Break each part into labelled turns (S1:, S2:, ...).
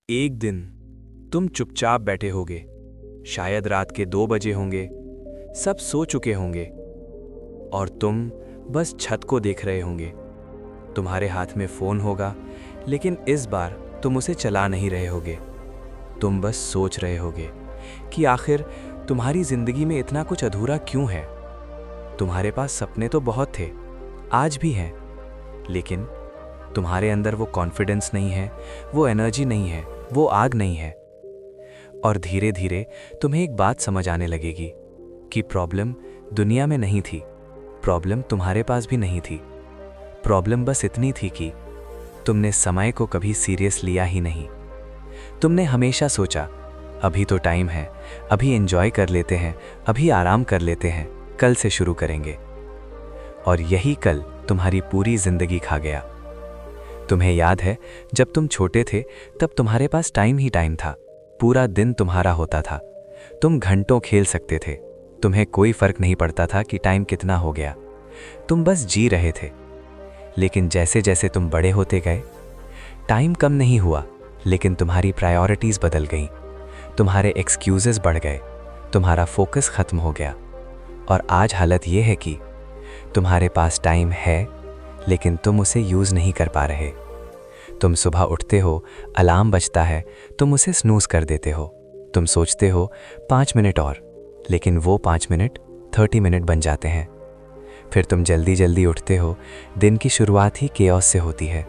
S1: एक दिन तुम चुपचाप बैठे होगे, शायद रात के 2 बजे होंगे, सब सो चुके होंगे और तुम बस छत को देख रहे होंगे। तुम्हारे हाथ में फोन होगा, लेकिन इस बार तुम उसे चला नहीं रहे होगे। तुम बस सोच रहे होगे कि आखिर तुम्हारी जिंदगी में इतना कुछ अधूरा क्यों है। तुम्हारे पास सपने तो बहुत थे, आज भी हैं, लेकिन तुम्हारे अंदर वो कॉन्फिडेंस नहीं है, वो एनर्जी नहीं है, वो आग नहीं है। और धीरे धीरे तुम्हें एक बात समझ आने लगेगी कि प्रॉब्लम दुनिया में नहीं थी, प्रॉब्लम तुम्हारे पास भी नहीं थी। प्रॉब्लम बस इतनी थी कि तुमने समय को कभी सीरियस लिया ही नहीं। तुमने हमेशा सोचा अभी तो टाइम है, अभी एंजॉय कर लेते हैं, अभी आराम कर लेते हैं, कल से शुरू करेंगे। और यही कल तुम्हारी पूरी जिंदगी खा गया। तुम्हें याद है, जब तुम छोटे थे तब तुम्हारे पास टाइम ही टाइम था, पूरा दिन तुम्हारा होता था, तुम घंटों खेल सकते थे, तुम्हें कोई फर्क नहीं पड़ता था कि टाइम कितना हो गया, तुम बस जी रहे थे। लेकिन जैसे जैसे तुम बड़े होते गए, टाइम कम नहीं हुआ, लेकिन तुम्हारी प्रायोरिटीज बदल गईं, तुम्हारे एक्सक्यूजेस बढ़ गए, तुम्हारा फोकस खत्म हो गया। और आज हालत यह है कि तुम्हारे पास टाइम है, लेकिन तुम उसे यूज़ नहीं कर पा रहे। तुम सुबह उठते हो, अलार्म बजता है, तुम उसे स्नूज कर देते हो। तुम सोचते हो 5 मिनट और, लेकिन वो 5 मिनट 30 मिनट बन जाते हैं। फिर तुम जल्दी जल्दी उठते हो, दिन की शुरुआत ही केओस से होती है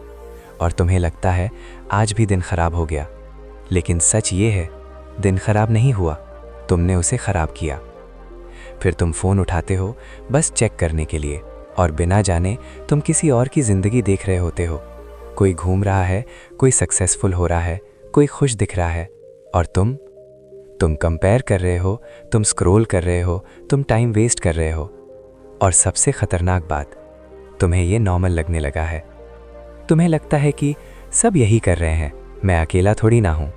S1: और तुम्हें लगता है आज भी दिन खराब हो गया। लेकिन सच ये है, दिन खराब नहीं हुआ, तुमने उसे खराब किया। फिर तुम फ़ोन उठाते हो बस चेक करने के लिए, और बिना जाने तुम किसी और की ज़िंदगी देख रहे होते हो। कोई घूम रहा है, कोई सक्सेसफुल हो रहा है, कोई खुश दिख रहा है, और तुम कंपेयर कर रहे हो, तुम स्क्रॉल कर रहे हो, तुम टाइम वेस्ट कर रहे हो। और सबसे ख़तरनाक बात, तुम्हें ये नॉर्मल लगने लगा है। तुम्हें लगता है कि सब यही कर रहे हैं, मैं अकेला थोड़ी ना हूँ।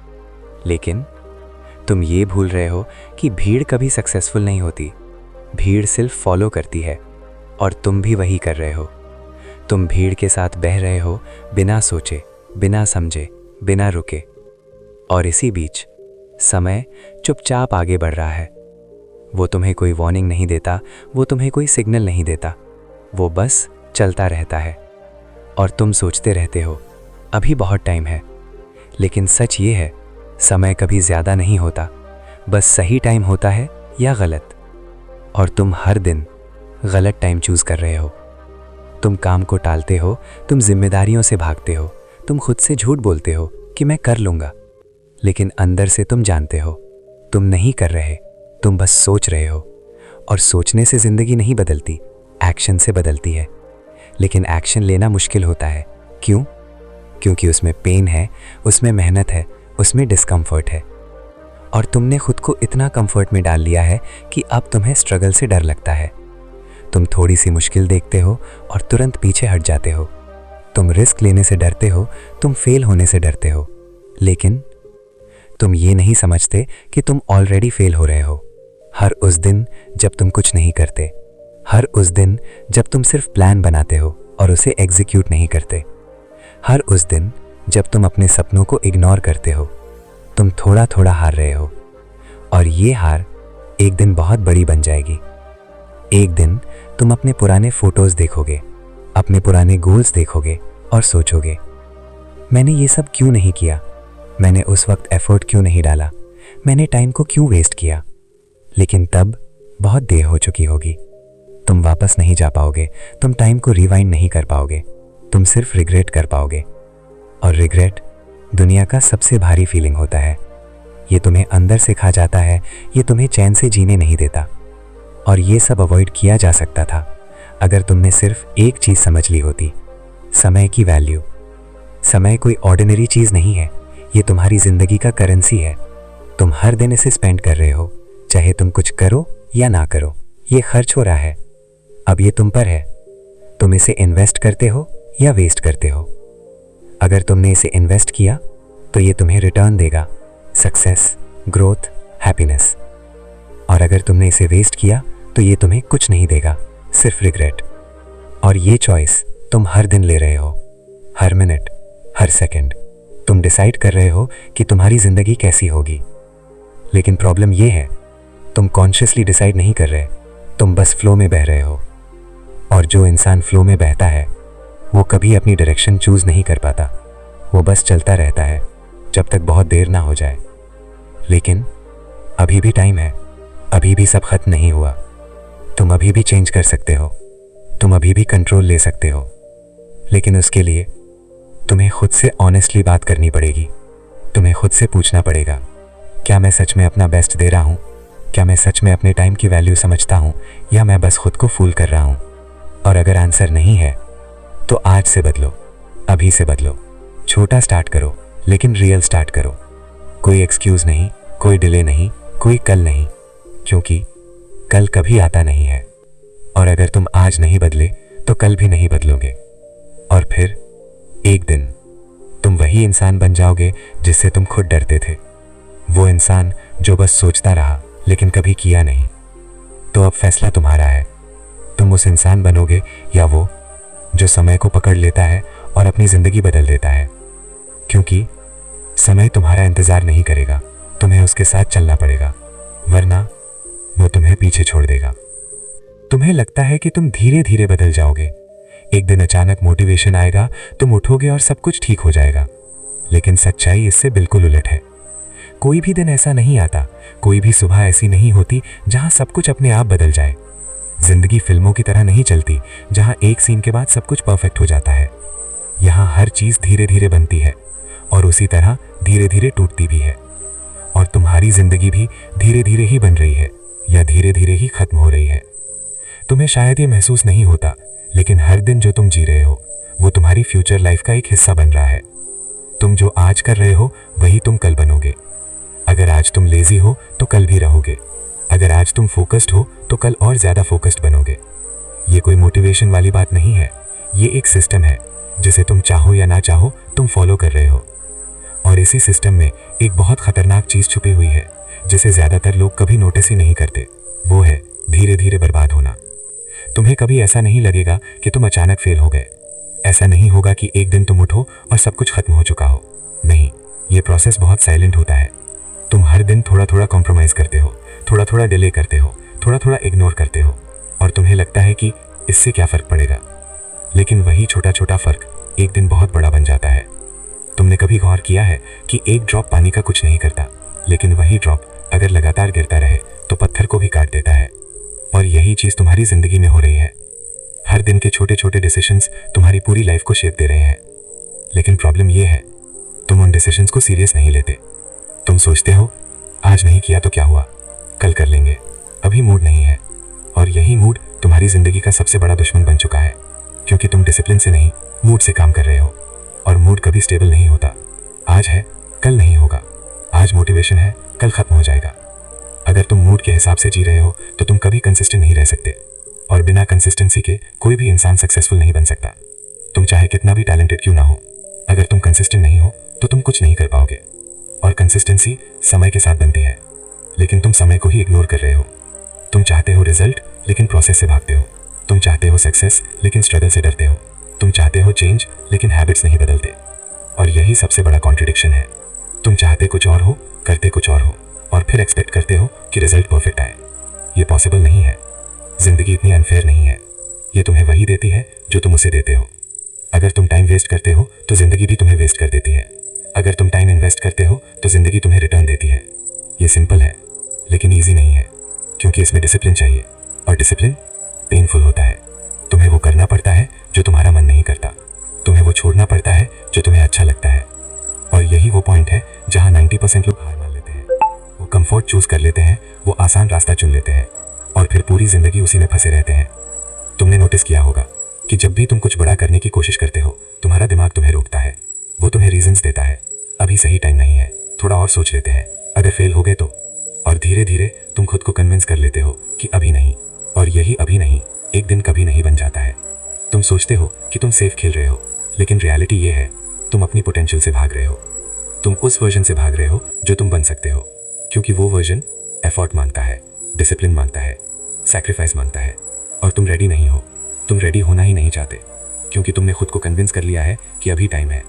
S1: लेकिन तुम ये भूल रहे हो कि भीड़ कभी सक्सेसफुल नहीं होती, भीड़ सिर्फ फॉलो करती है, और तुम भी वही कर रहे हो। तुम भीड़ के साथ बह रहे हो, बिना सोचे, बिना समझे, बिना रुके। और इसी बीच समय चुपचाप आगे बढ़ रहा है। वो तुम्हें कोई वार्निंग नहीं देता, वो तुम्हें कोई सिग्नल नहीं देता, वो बस चलता रहता है। और तुम सोचते रहते हो अभी बहुत टाइम है। लेकिन सच ये है, समय कभी ज़्यादा नहीं होता, बस सही टाइम होता है या गलत। और तुम हर दिन गलत टाइम चूज़ कर रहे हो। तुम काम को टालते हो, तुम जिम्मेदारियों से भागते हो, तुम खुद से झूठ बोलते हो कि मैं कर लूँगा। लेकिन अंदर से तुम जानते हो तुम नहीं कर रहे, तुम बस सोच रहे हो। और सोचने से ज़िंदगी नहीं बदलती, एक्शन से बदलती है। लेकिन एक्शन लेना मुश्किल होता है। क्यों? क्योंकि उसमें पेन है, उसमें मेहनत है, उसमें डिस्कम्फर्ट है। और तुमने खुद को इतना कंफर्ट में डाल लिया है कि अब तुम्हें स्ट्रगल से डर लगता है। तुम थोड़ी सी मुश्किल देखते हो और तुरंत पीछे हट जाते हो। तुम रिस्क लेने से डरते हो, तुम फेल होने से डरते हो। लेकिन तुम ये नहीं समझते कि तुम ऑलरेडी फेल हो रहे हो। हर उस दिन जब तुम कुछ नहीं करते, हर उस दिन जब तुम सिर्फ प्लान बनाते हो और उसे एग्जीक्यूट नहीं करते, हर उस दिन जब तुम अपने सपनों को इग्नोर करते हो, तुम थोड़ा थोड़ा हार रहे हो। और ये हार एक दिन बहुत बड़ी बन जाएगी। एक दिन तुम अपने पुराने फोटोज़ देखोगे, अपने पुराने गोल्स देखोगे और सोचोगे, मैंने ये सब क्यों नहीं किया, मैंने उस वक्त एफर्ट क्यों नहीं डाला, मैंने टाइम को क्यों वेस्ट किया। लेकिन तब बहुत देर हो चुकी होगी। तुम वापस नहीं जा पाओगे, तुम टाइम को रिवाइंड नहीं कर पाओगे, तुम सिर्फ रिग्रेट कर पाओगे। और रिग्रेट दुनिया का सबसे भारी फीलिंग होता है। ये तुम्हें अंदर से खा जाता है, ये तुम्हें चैन से जीने नहीं देता। और ये सब अवॉइड किया जा सकता था अगर तुमने सिर्फ एक चीज़ समझ ली होती, समय की वैल्यू। समय कोई ऑर्डिनरी चीज़ नहीं है, ये तुम्हारी ज़िंदगी का करेंसी है। तुम हर दिन इसे स्पेंड कर रहे हो, चाहे तुम कुछ करो या ना करो, ये खर्च हो रहा है। अब ये तुम पर है, तुम इसे इन्वेस्ट करते हो या वेस्ट करते हो। अगर तुमने इसे इन्वेस्ट किया तो ये तुम्हें रिटर्न देगा, सक्सेस, ग्रोथ, हैप्पीनेस। और अगर तुमने इसे वेस्ट किया तो ये तुम्हें कुछ नहीं देगा, सिर्फ रिग्रेट। और ये चॉइस तुम हर दिन ले रहे हो, हर मिनट, हर सेकंड,
S2: तुम डिसाइड कर रहे हो कि तुम्हारी ज़िंदगी कैसी होगी, लेकिन प्रॉब्लम ये है तुम कॉन्शियसली डिसाइड नहीं कर रहे, तुम बस फ्लो में बह रहे हो। और जो इंसान फ्लो में बहता है वो कभी अपनी डायरेक्शन चूज़ नहीं कर पाता, वो बस चलता रहता है जब तक बहुत देर ना हो जाए। लेकिन अभी भी टाइम है, अभी भी सब खत्म नहीं हुआ। तुम अभी भी चेंज कर सकते हो, तुम अभी भी कंट्रोल ले सकते हो, लेकिन उसके लिए तुम्हें खुद से ऑनेस्टली बात करनी पड़ेगी। तुम्हें खुद से पूछना पड़ेगा, क्या मैं सच में अपना बेस्ट दे रहा हूँ? क्या मैं सच में अपने टाइम की वैल्यू समझता हूँ, या मैं बस खुद को फूल कर रहा हूँ? और अगर आंसर नहीं है तो आज से बदलो, अभी से बदलो। छोटा स्टार्ट करो, लेकिन रियल स्टार्ट करो। कोई एक्सक्यूज़ नहीं, कोई डिले नहीं, कोई कल नहीं, क्योंकि कल कभी आता नहीं है। और अगर तुम आज नहीं बदले तो कल भी नहीं बदलोगे। और फिर एक दिन तुम वही इंसान बन जाओगे जिससे तुम खुद डरते थे, वो इंसान जो बस सोचता रहा लेकिन कभी किया नहीं। तो अब फैसला तुम्हारा है, तुम उस इंसान बनोगे या वो जो समय को पकड़ लेता है और अपनी ज़िंदगी बदल देता है। क्योंकि समय तुम्हारा इंतज़ार नहीं करेगा, तुम्हें उसके साथ चलना पड़ेगा, वरना वो तुम्हें पीछे छोड़ देगा। तुम्हें लगता है कि तुम धीरे धीरे बदल जाओगे, एक दिन अचानक मोटिवेशन आएगा, तुम उठोगे और सब कुछ ठीक हो जाएगा। लेकिन सच्चाई इससे बिल्कुल उलट है। कोई भी दिन ऐसा नहीं आता, कोई भी सुबह ऐसी नहीं होती जहां सब कुछ अपने आप बदल जाए। जिंदगी फिल्मों की तरह नहीं चलती जहां एक सीन के बाद सब कुछ परफेक्ट हो जाता है। यहाँ हर चीज धीरे धीरे बनती है और उसी तरह धीरे धीरे टूटती भी है। और तुम्हारी जिंदगी भी धीरे धीरे ही बन रही है या धीरे धीरे ही खत्म हो रही है। तुम्हें शायद ये महसूस नहीं होता, लेकिन हर दिन जो तुम जी रहे हो वो तुम्हारी फ्यूचर लाइफ का एक हिस्सा बन रहा है। तुम जो आज कर रहे हो वही तुम कल बनोगे। अगर आज तुम लेजी हो तो कल भी रहोगे। अगर आज तुम फोकस्ड हो तो कल और ज्यादा फोकस्ड बनोगे। ये कोई मोटिवेशन वाली बात नहीं है, ये एक सिस्टम है जिसे तुम चाहो या ना चाहो तुम फॉलो कर रहे हो। और इसी सिस्टम में एक बहुत खतरनाक चीज छुपी हुई है जिसे ज्यादातर लोग कभी नोटिस ही नहीं करते। वो है धीरे धीरे बर्बाद होना। तुम्हें कभी ऐसा नहीं लगेगा कि तुम अचानक फेल हो गए। ऐसा नहीं होगा कि एक दिन तुम उठो और सब कुछ खत्म हो चुका हो। नहीं, ये प्रोसेस बहुत साइलेंट होता है। तुम हर दिन थोड़ा थोड़ा कॉम्प्रोमाइज करते हो, थोड़ा थोड़ा डिले करते हो, थोड़ा थोड़ा इग्नोर करते हो, और तुम्हें लगता है कि इससे क्या फर्क पड़ेगा। लेकिन वही छोटा छोटा फर्क एक दिन बहुत बड़ा बन जाता है। तुमने कभी गौर किया है कि एक ड्रॉप पानी का कुछ नहीं करता, लेकिन वही ड्रॉप अगर लगातार गिरता रहे तो पत्थर को भी काट देता है। और यही चीज तुम्हारी जिंदगी में हो रही है। हर दिन के छोटे छोटे डिसीजंस तुम्हारी पूरी लाइफ को शेप दे रहे हैं। लेकिन प्रॉब्लम यह है, तुम उन डिसीजंस को सीरियस नहीं लेते। तुम सोचते हो आज नहीं किया तो क्या हुआ, कल कर लेंगे, अभी मूड नहीं है। और यही मूड तुम्हारी जिंदगी का सबसे बड़ा दुश्मन बन चुका है, क्योंकि तुम डिसिप्लिन से नहीं मूड से काम कर रहे हो। और मूड कभी स्टेबल नहीं होता। आज है कल नहीं होगा, आज मोटिवेशन है कल खत्म हो जाएगा। अगर तुम मूड के हिसाब से जी रहे हो तो तुम कभी कंसिस्टेंट नहीं रह सकते। और बिना कंसिस्टेंसी के कोई भी इंसान सक्सेसफुल नहीं बन सकता। तुम चाहे कितना भी टैलेंटेड क्यों ना हो, अगर तुम कंसिस्टेंट नहीं हो तो तुम कुछ नहीं कर पाओगे। और कंसिस्टेंसी समय के साथ बनती है, लेकिन तुम समय को ही इग्नोर कर रहे हो। तुम चाहते हो रिजल्ट लेकिन प्रोसेस से भागते हो। तुम चाहते हो सक्सेस लेकिन स्ट्रगल से डरते हो। तुम चाहते हो चेंज लेकिन हैबिट्स नहीं बदलते। और यही सबसे बड़ा कॉन्ट्रडिक्शन है। तुम चाहते कुछ और हो, करते कुछ और हो, और फिर एक्सपेक्ट करते हो कि रिजल्ट परफेक्ट आए। ये पॉसिबल नहीं है। जिंदगी इतनी अनफेयर नहीं है। ये तुम्हें वही देती है जो तुम उसे देते हो। अगर तुम टाइम वेस्ट करते हो तो जिंदगी भी तुम्हें वेस्ट कर देती है। अगर तुम टाइम इन्वेस्ट करते हो तो जिंदगी तुम्हें रिटर्न देती है। ये सिंपल है लेकिन ईजी नहीं है, क्योंकि इसमें डिसिप्लिन चाहिए, और डिसिप्लिन पेनफुल होता है। तुम्हें वो करना पड़ता है जो तुम्हारा मन नहीं करता। तुम्हें वो छोड़ना पड़ता है जो तुम्हें अच्छा लगता है। और यही वो पॉइंट है जहां 90% लोग हार मान लेते हैं। वो कंफर्ट चूज कर लेते हैं, वो आसान रास्ता चुन लेते हैं, और फिर पूरी जिंदगी उसी में फंसे रहते हैं। तुमने नोटिस किया होगा कि जब भी तुम कुछ बड़ा करने की कोशिश करते हो, तुम्हारा दिमाग तुम्हें रोकता है। वो तुम्हें रीजंस देता है, अभी सही टाइम नहीं है, थोड़ा और सोच लेते हैं, अगर फेल हो गए तो। और धीरे धीरे तुम खुद को कन्विंस कर लेते हो कि अभी नहीं। और यही अभी नहीं एक दिन कभी नहीं बन जाता है। तुम सोचते हो कि तुम सेफ खेल रहे हो, लेकिन रियलिटी ये है तुम अपनी पोटेंशियल से भाग रहे हो। तुम उस वर्जन से भाग रहे हो जो तुम बन सकते हो, क्योंकि वो वर्जन एफर्ट मांगता है, डिसिप्लिन मांगता है, सैक्रिफाइस मांगता है। और तुम रेडी नहीं हो। तुम रेडी होना ही नहीं चाहते, क्योंकि तुमने खुद को कन्विंस कर लिया है कि अभी टाइम है।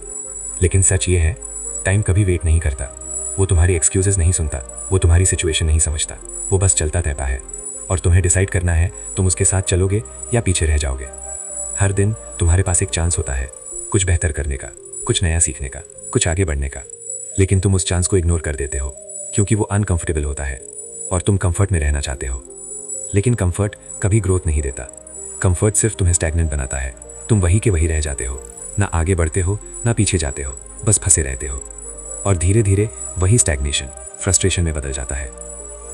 S2: लेकिन सच ये है टाइम कभी वेट नहीं करता, वो तुम्हारी एक्सक्यूजेस नहीं सुनता, वो तुम्हारी सिचुएशन नहीं समझता, वो बस चलता रहता है। और तुम्हें डिसाइड करना है तुम उसके साथ चलोगे या पीछे रह जाओगे। हर दिन तुम्हारे पास एक चांस होता है कुछ बेहतर करने का, कुछ नया सीखने का, कुछ आगे बढ़ने का, लेकिन तुम उस चांस को इग्नोर कर देते हो क्योंकि वो अनकंफर्टेबल होता है और तुम कंफर्ट में रहना चाहते हो। लेकिन कंफर्ट कभी ग्रोथ नहीं देता, कंफर्ट सिर्फ तुम्हें स्टैग्नेंट बनाता है। तुम वही के वही रह जाते हो, ना आगे बढ़ते हो ना पीछे जाते हो, बस फंसे रहते हो। और धीरे धीरे वही स्टैग्नेशन फ्रस्ट्रेशन में बदल जाता है।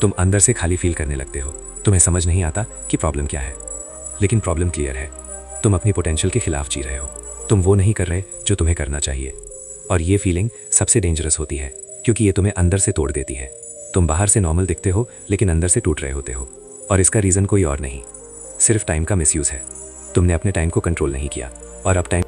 S2: तुम अंदर से खाली फील करने लगते हो, तुम्हें समझ नहीं आता कि प्रॉब्लम क्या है। लेकिन प्रॉब्लम क्लियर है, तुम अपनी पोटेंशियल के खिलाफ जी रहे हो, तुम वो नहीं कर रहे जो तुम्हें करना चाहिए। और ये फीलिंग सबसे डेंजरस होती है क्योंकि ये तुम्हें अंदर से तोड़ देती है। तुम बाहर से नॉर्मल दिखते हो लेकिन अंदर से टूट रहे होते हो। और इसका रीज़न कोई और नहीं, सिर्फ टाइम का मिसयूज़ है। तुमने अपने टाइम को कंट्रोल नहीं किया और अब टाइम